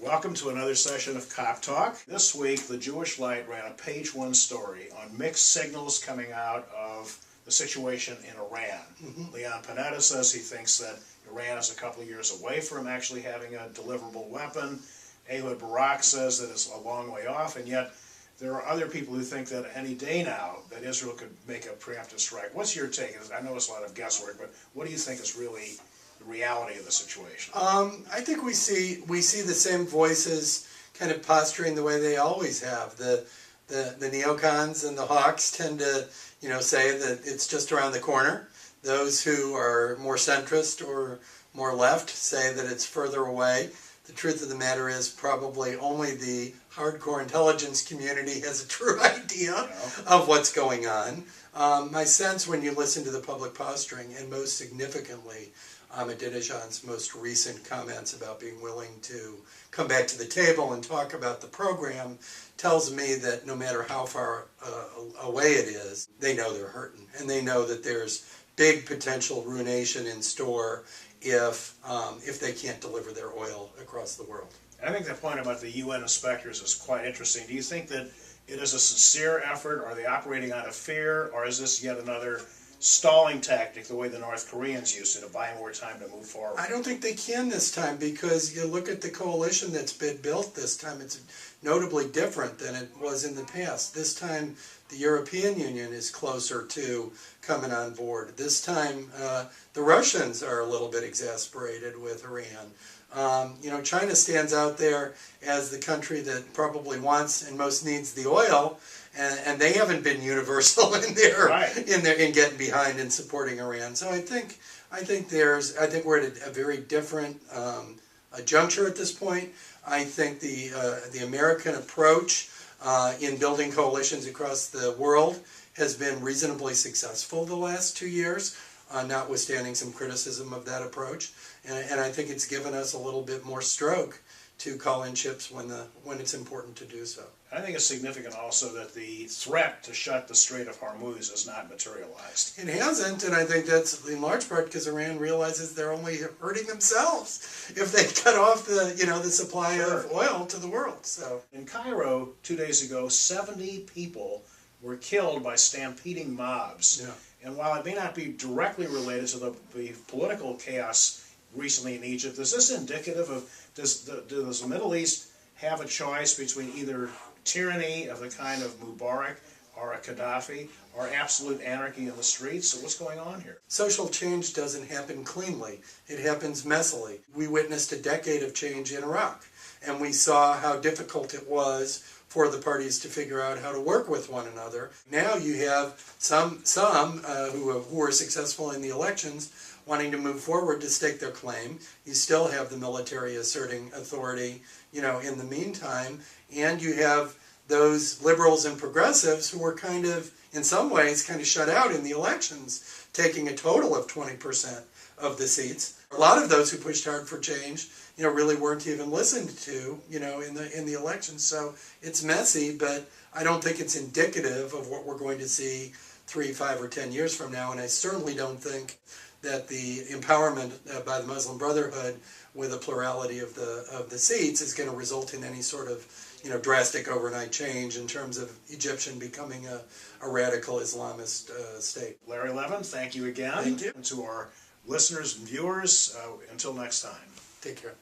Welcome to another session of Cop Talk. This week, the Jewish Light ran a page-one story on mixed signals coming out of the situation in Iran. Leon Panetta says he thinks that Iran is a couple of years away from actually having a deliverable weapon. Ehud Barak says that it's a long way off, and yet there are other people who think that any day now that Israel could make a preemptive strike. What's your take? I know it's a lot of guesswork, but what do you think is really the reality of the situation? I think we see the same voices kind of posturing the way they always have. The neocons and the hawks tend to, say that it's just around the corner. Those who are more centrist or more left say that it's further away. The truth of the matter is probably only the hardcore intelligence community has a true idea of what's going on. My sense when you listen to the public posturing, and most significantly Ahmadinejad's most recent comments about being willing to come back to the table and talk about the program, tells me that no matter how far away it is, they know they're hurting. And they know that there's big potential ruination in store if they can't deliver their oil across the world. I think the point about the UN inspectors is quite interesting. Do you think that it is a sincere effort? Are they operating out of fear? Or is this yet another stalling tactic the way the North Koreans used to buy more time to move forward? I don't think they can this time, because you look at the coalition that's been built this time, it's notably different than it was in the past. This time the European Union is closer to coming on board. This time the Russians are a little bit exasperated with Iran. China stands out there as the country that probably wants and most needs the oil, and they haven't been universal in getting behind and supporting Iran. So I think we're at a very different juncture at this point. I think the American approach in building coalitions across the world has been reasonably successful the last 2 years, notwithstanding some criticism of that approach. And I think it's given us a little bit more stroke to call in chips when it's important to do so. I think it's significant also that the threat to shut the Strait of Hormuz has not materialized. It hasn't, and I think that's in large part because Iran realizes they're only hurting themselves if they cut off the supply of oil to the world. So in Cairo 2 days ago, 70 people were killed by stampeding mobs. Yeah. And while it may not be directly related to the political chaos recently in Egypt, is this indicative of, does the Middle East have a choice between either tyranny of the kind of Mubarak or a Gaddafi or absolute anarchy in the streets? So what's going on here? Social change doesn't happen cleanly. It happens messily. We witnessed a decade of change in Iraq, and we saw how difficult it was for the parties to figure out how to work with one another. Now you have some who were successful in the elections wanting to move forward to stake their claim. You still have the military asserting authority, in the meantime, and you have those liberals and progressives who were kind of, in some ways, kind of shut out in the elections, taking a total of 20% of the seats. A lot of those who pushed hard for change, really weren't even listened to, in the elections. So it's messy, but I don't think it's indicative of what we're going to see 3, 5, or 10 years from now, and I certainly don't think that the empowerment by the Muslim Brotherhood with a plurality of the seats is going to result in any sort of drastic overnight change in terms of Egyptian becoming a radical Islamist state. Larry Levin, thank you again. Thank you. And to our listeners and viewers, until next time. Take care.